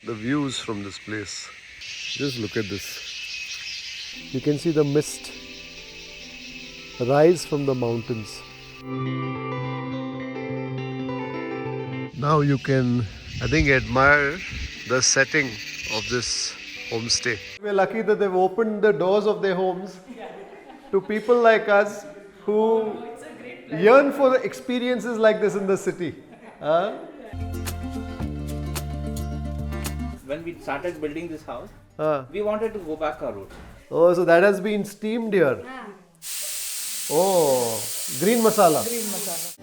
the views from this place. Just look at this. You can see the mist rise from the mountains. Now you can, I think, admire the setting of this homestay. We're lucky that they've opened the doors of their homes to people like us who yearn for experiences like this in the city. When we started building this house, we wanted to go back our route. Oh, so that has been steamed here. Oh, green masala. Green masala.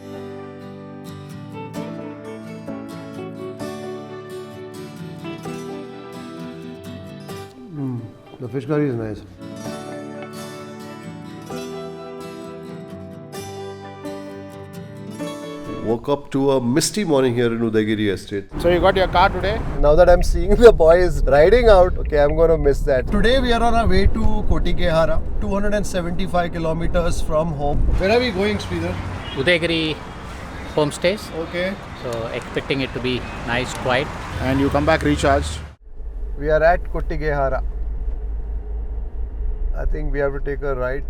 The fish curry is nice. Woke up to a misty morning here in Udayagiri Estate. So you got your car today? Now that I'm seeing the boys riding out, okay, I'm going to miss that. Today we are on our way to Kottigehara, 275 kilometers from home. Where are we going, Sridhar? Udayagiri Homestays. Okay. So expecting it to be nice, quiet. And you come back recharged? We are at Kottigehara. I think we have to take a right.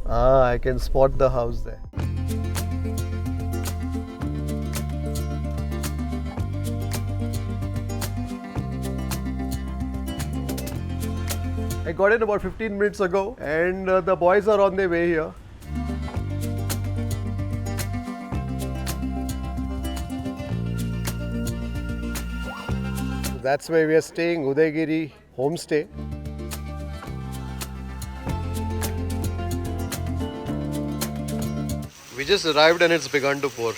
I can spot the house there. I got in about 15 minutes ago and the boys are on their way here. That's where we are staying, Udayagiri Homestay. We just arrived and it's begun to pour.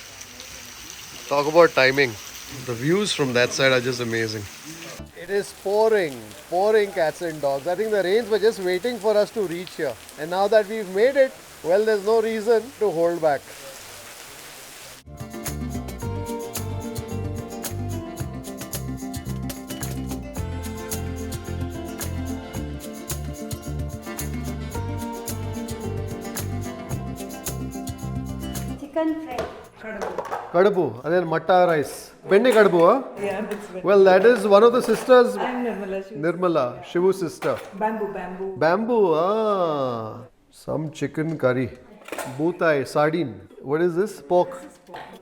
Talk about timing. The views from that side are just amazing. It is pouring cats and dogs. I think the rains were just waiting for us to reach here. And now that we've made it, well, there's no reason to hold back. Chicken fry. Kadabu, and then matta rice. Benne kadabu, huh? Yeah, that's right. Well, that is one of the sisters. I'm Nirmala. Nirmala, Shivu's sister. Bamboo. Bamboo, some chicken curry. Bhutai, sardine. What is this? Pork.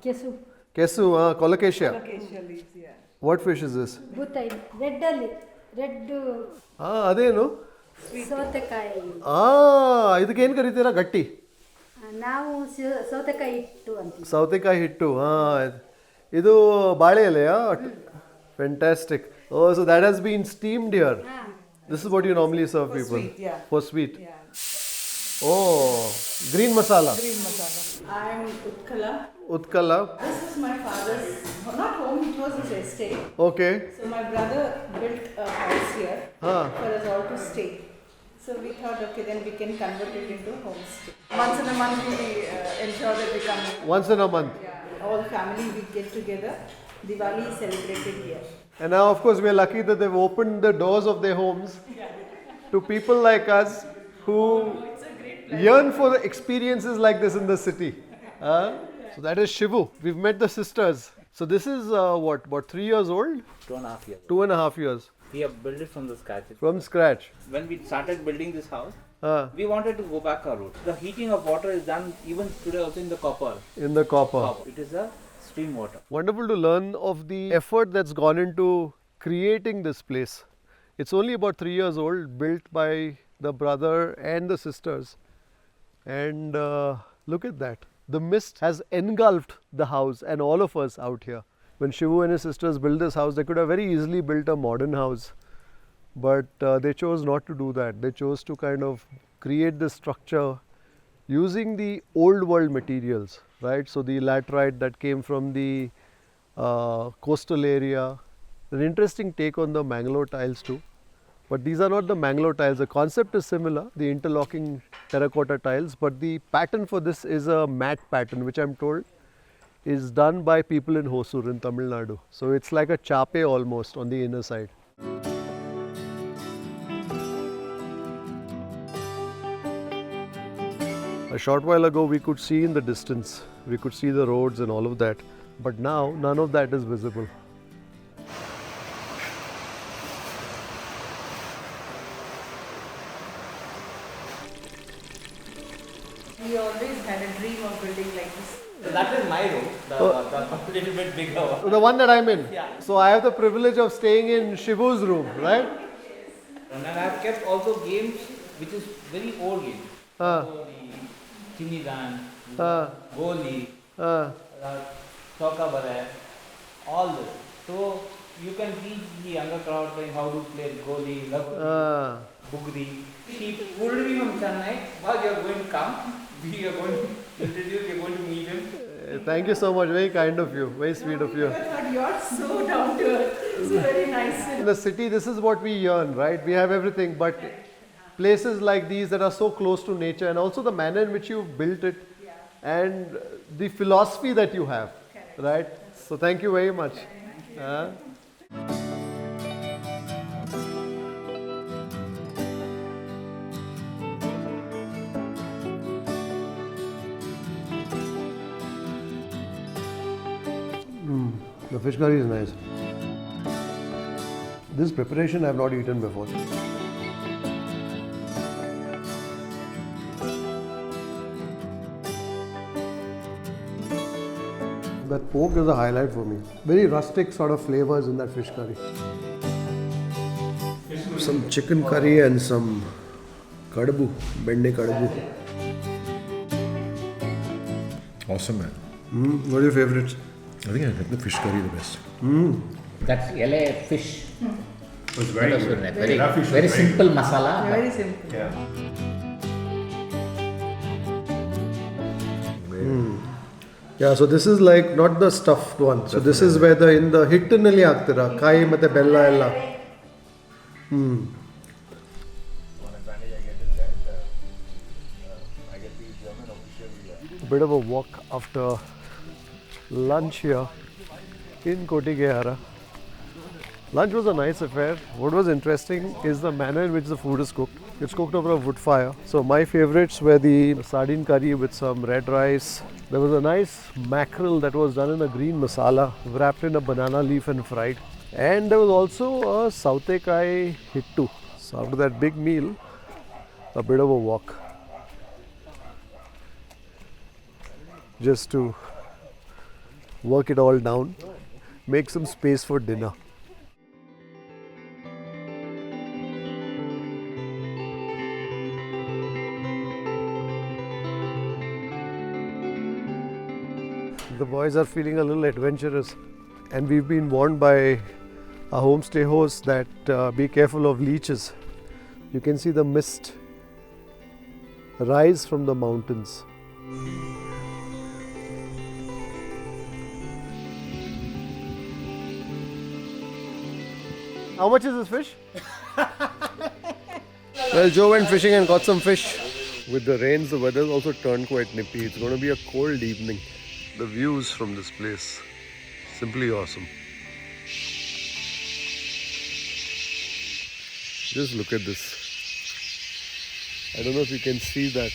Kesu. Kesu, colocasia. Acacia leaves, yeah. What fish is this? Bhutai. Red ಅದೇನು ಸೌತೆಕಾಯಿ. ಇದಕ್ಕೇನು ಕರಿತೀರಾ ಗಟ್ಟಿ? ನಾವು ಸೌತೆಕಾಯಿ ಹಿಟ್ಟು ಅಂತೀವಿ. ಸೌತೆಕಾಯಿ ಹಿಟ್ಟು, ಇದು ಬಾಳೆ ಎಲೆಯಾ? Fantastic. Oh, so that has been steamed here. This is what you normally serve For people. sweet, yeah. For sweet. Yeah. Oh, green masala. Green masala. I'm Utkala. Utkala. This is my father's, not home, it was his estate. Okay. So my brother built a house here Ah. for us all to stay. So we thought, okay, then we can convert it into homestay. Once in a month we ensure that we come. Once in a month. Yeah. All family we get together. Diwali is celebrated here. And now, of course, we are lucky that they've opened the doors of their homes to people like us who yearn for experiences like this in the city. So that is Shivu. We've met the sisters. So this is what 3 years old? 2.5 years. 2.5 years. We have built it from the scratch. From scratch. When we started building this house, Ah, we wanted to go back our route. The heating of water is done even today also in the copper. in the copper. It is a stream water. Wonderful to learn of the effort that's gone into creating this place. It's only about 3 years old, built by the brother and the sisters. And look at that. The mist has engulfed the house and all of us out here. When Shivu and his sisters built this house, they could have very easily built a modern house. But they chose not to do that. They chose to kind of create this structure using the old world materials, right? So the laterite that came from the coastal area. An interesting take on the Bangalore tiles too. But these are not the Bangalore tiles. The concept is similar, the interlocking terracotta tiles. But the pattern for this is a matte pattern, which I'm told is done by people in Hosur in Tamil Nadu. So it's like a chape almost on the inner side. A short while ago we could see in the distance, we could see the roads and all of that, but now none of that is visible. We always had a dream of building like this. That is my room, the little bit bigger one. The one that I'm in. Yeah. So I have the privilege of staying in Shivu's room, right? And I have kept also games which is very old game. So the Chini Dan, Goli, Chokabare, all this. So you can teach the younger crowd like how to play Goli, Bugri. Sheep pulled me from Chennai, but you are going to come. We are going to introduce, we are going to meet him. Thank you so much. Very kind of you. Very sweet of you. I thought you're so down to earth. It's very nice. In the city, this is what we yearn, right? We have everything, but places like these that are so close to nature, and also the manner in which you built it, and the philosophy that you have, right? So thank you very much. The fish curry is nice. This preparation I have not eaten before. That pork is a highlight for me. Very rustic sort of flavors in that fish curry. Some chicken curry and some kadabu, bende kadabu. Awesome, man. What are your favorites? I think I like the fish curry the best. That's LA fish. It was very good. Very, That fish was very very simple masala. Very simple. Yeah, so this is like not the stuffed one. So this is where the in the hittinalli ಆಗ್ತೀರಾ ಕಾಯಿ ಮತ್ತೆ ಬೆಲ್ಲ ಎಲ್ಲ. A bit of a walk after lunch here in Kottigehara. Lunch was a nice affair. What was interesting is the manner in which the food is cooked. It's cooked over a wood fire. So my favorites were the sardine curry with some red rice. There was a nice mackerel that was done in a green masala, wrapped in a banana leaf and fried. And there was also a sautekai hittu. So after that big meal, a bit of a walk. Just to work it all down, make some space for dinner. The boys are feeling a little adventurous, and we've been warned by our homestay host that be careful of leeches. You can see the mist rise from the mountains. How much is this fish? Well, Joe went fishing and got some fish. With the rains, the weather's also turned quite nippy. It's going to be a cold evening. The views from this place, simply awesome. Just look at this. I don't know if you can see that.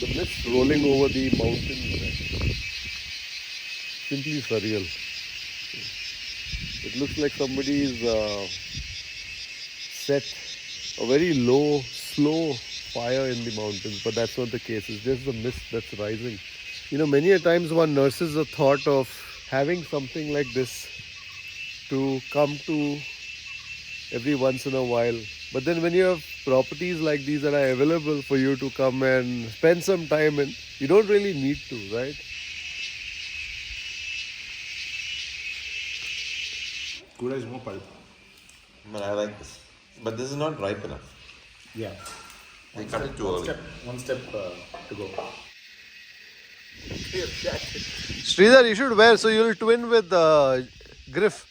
The mist rolling over the mountains. Simply surreal. It looks like somebody's set a very low, slow fire in the mountains, but that's not the case. It's just the mist that's rising. You know, many a times one nurses the thought of having something like this to come to every once in a while. But then when you have properties like these that are available for you to come and spend some time in, you don't really need to, right? Kuda is more pulp. But I like this. But this is not ripe enough. Yeah. They cut it too early. One step to go. Sridhar, you should wear so you'll twin with Griff.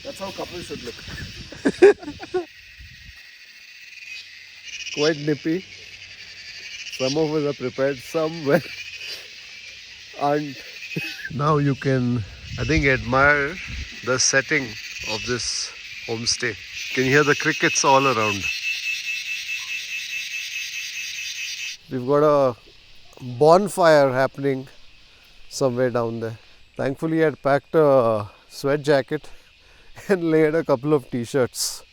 That's how couples should look. Quite nippy. Some of us are prepared, some were And now you can, I think, admire the setting of this homestay. You can hear the crickets all around. We've got a bonfire happening somewhere down there. Thankfully, I had packed a sweat jacket and layered a couple of t-shirts.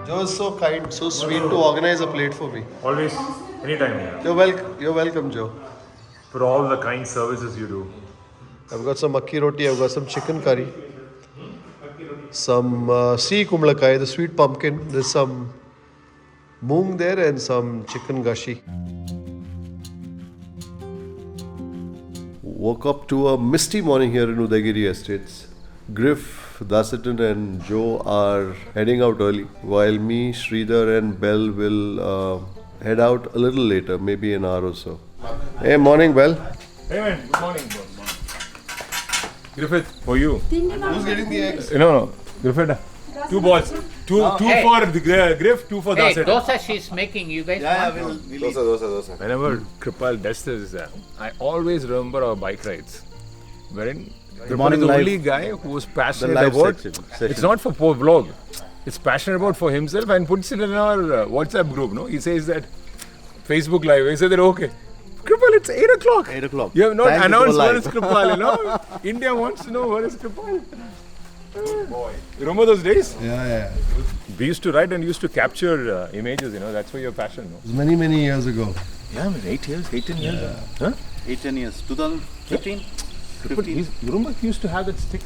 Joe is so kind, so sweet to organize a plate for me. Always, anytime, yeah. You're welcome, Joe. For all the kind services you do. I've got some akki roti, I've got some chicken curry, some sea kumlakai, the sweet pumpkin. There's some moong there and some chicken gashi. Woke up to a misty morning here in Udayagiri Estates. Griff, Dasitan and Joe are heading out early, while me, Sridhar and Bell will head out a little later, maybe an hour or so. Hey, morning, Bell. Hey man, good morning. Griffith, for you. Who's getting the eggs? No, Griffith. 2 balls. Two hey. for the Griff, 2 for Hey, Dasit. dosa she's making, you guys want? Dosa. Whenever Kripal does this, I always remember our bike rides. Wherein Kripal morning is the live- only guy who was passionate live about. section. It's not for vlog. It's passionate about for himself and puts it in our WhatsApp group. No, he says that Facebook live. He said that okay. Kripal, it's 8 o'clock. 8 o'clock. You have not Time to go announced what live. is Kripal, you know. India wants to know what is Kripal. Boy. You remember those days? Yeah. We used to write and used to capture images, you know. That's where your passion, no? It was many years ago. Yeah, man, 8 years, 10 years. Huh? 8-10 years. 2015? You remember he used to have that stick?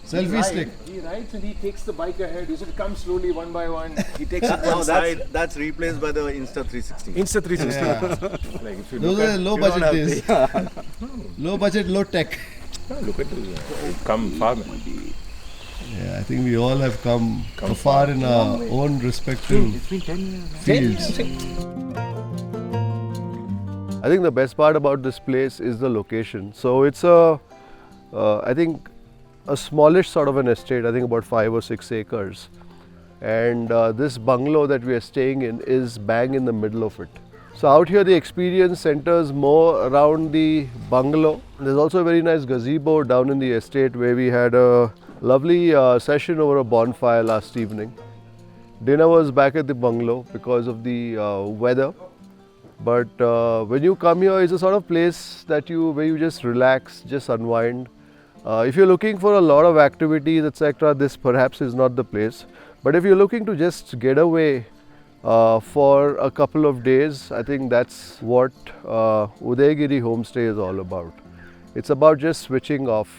Selfie stick. He rides and he takes the bike ahead. He said, come slowly, one by one. He takes it No, one side. that's replaced by the Insta 360. Insta 360. Like if you Those look are at, low you don't budget have days. Low budget, low tech. look at this. You've come far, man. Yeah, I think we all have come far in our own respective fields. I think the best part about this place is the location. So it's I think a smallish sort of an estate, I think about 5 or 6 acres. And this bungalow that we are staying in is bang in the middle of it. So out here the experience centers more around the bungalow. There's also a very nice gazebo down in the estate where we had a lovely session over a bonfire last evening. Dinner was back at the bungalow because of the weather. But when you come here, it's a sort of place that where you just relax, just unwind. If you're looking for a lot of activities, etc., this perhaps is not the place. But if you're looking to just get away for a couple of days, I think that's what Udayagiri Homestay is all about. It's about just switching off.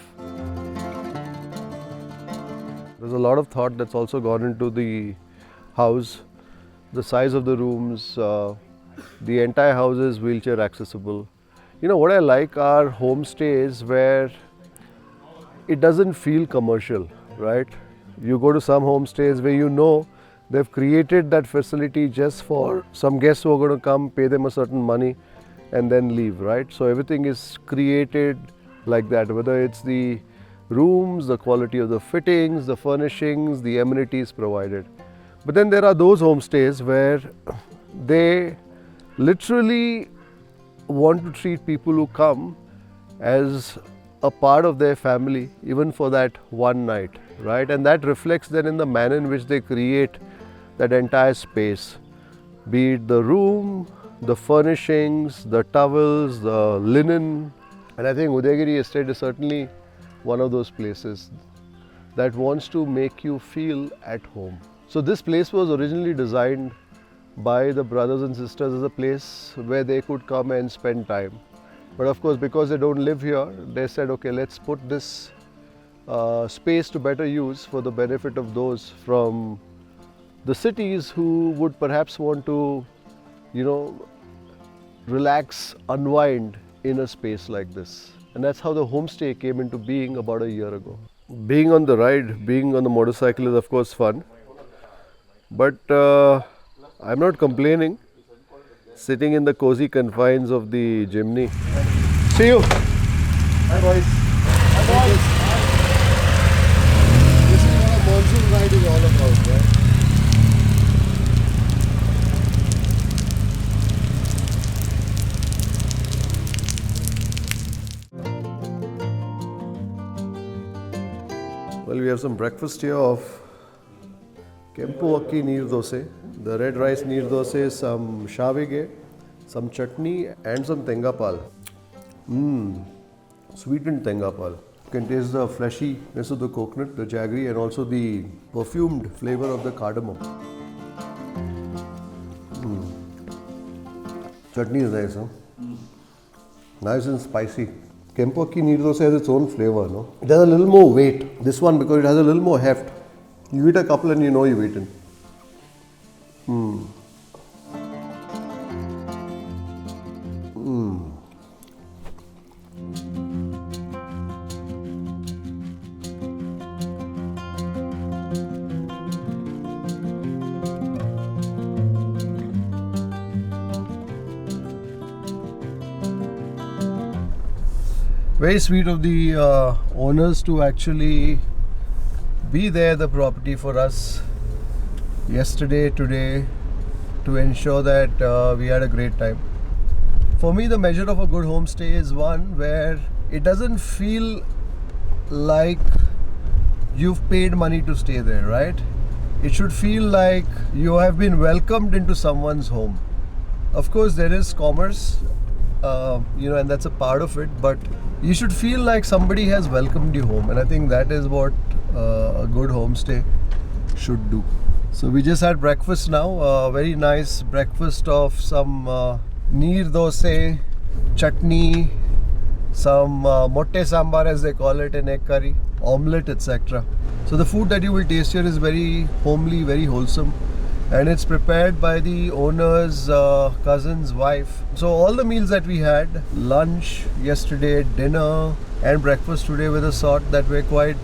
There's a lot of thought that's also gone into the house, the size of the rooms, the entire house is wheelchair accessible. You know what I like are homestays where it doesn't feel commercial, right? You go to some homestays where you know they've created that facility just for some guests who are going to come, pay them a certain money and then leave, right? So everything is created like that, whether it's the rooms, the quality of the fittings, the furnishings, the amenities provided. But then there are those homestays where they literally want to treat people who come as a part of their family, even for that one night, right? And that reflects then in the manner in which they create that entire space, be it the room, the furnishings, the towels, the linen. And I think Udayagiri Estate is certainly one of those places that wants to make you feel at home. So this place was originally designed by the brothers and sisters as a place where they could come and spend time. But of course, because they don't live here, they said, okay, let's put this space to better use for the benefit of those from the cities who would perhaps want to, relax, unwind in a space like this. And that's how the homestay came into being about a year ago. Being on the ride, being on the motorcycle is of course fun. But I'm not complaining. sitting in the cozy confines of the Jimny. See you. Hi boys. Hi boys. This is what a monsoon ride is all about, right? Well, we have some breakfast here of Kempu Akki Neer Dose, the red rice neer dose, some shavige, some chutney and some tengapal. Sweetened tengapal. You can taste the fleshiness of the coconut, the jaggery and also the perfumed flavor of the cardamom. Chutney is nice, huh? Nice and spicy. Kempu Akki Neer Dose has its own flavor, no? It has a little more weight. This one, because it has a little more heft. You eat a couple and you know you've eaten. Very sweet of the owners to actually be there, the property for us yesterday, today, to ensure that we had a great time. For me, the measure of a good homestay is one where it doesn't feel like you've paid money to stay there, right? It should feel like you have been welcomed into someone's home. Of course, there is commerce, and that's a part of it, but you should feel like somebody has welcomed you home, and I think that is what a good homestay should do. So we just had breakfast now, a very nice breakfast of some neer dose, chutney, some motte sambar as they call it, an egg curry, omelette, etc. So the food that you will taste here is very homely, very wholesome, and it's prepared by the owner's cousin's wife. So all the meals that we had, lunch yesterday, dinner and breakfast today, with a sort that were quite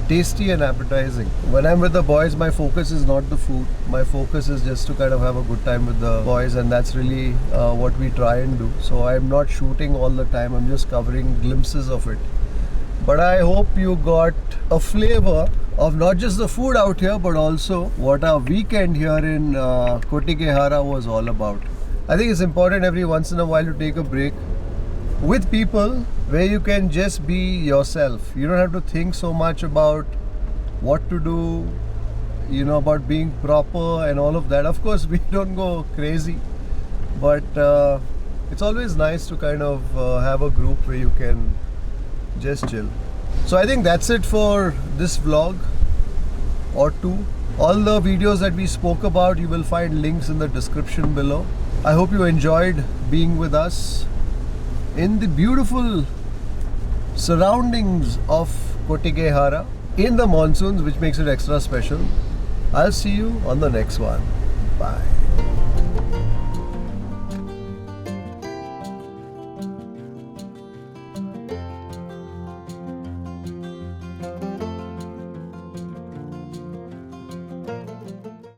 tasty and appetizing. When I'm with the boys, my focus is not the food. My focus is just to kind of have a good time with the boys, and that's really what we try and do. So I'm not shooting all the time, I'm just covering glimpses of it. But I hope you got a flavor of not just the food out here, but also what our weekend here in Kottigehara was all about. I think it's important every once in a while to take a break with people where you can just be yourself. You don't have to think so much about what to do, about being proper and all of that. Of course, we don't go crazy, but it's always nice to kind of have a group where you can just chill. So I think that's it for this vlog or two. All the videos that we spoke about, you will find links in the description below. I hope you enjoyed being with us in the beautiful surroundings of Kottigehara in the monsoons, which makes it extra special. I'll see you on the next one. Bye.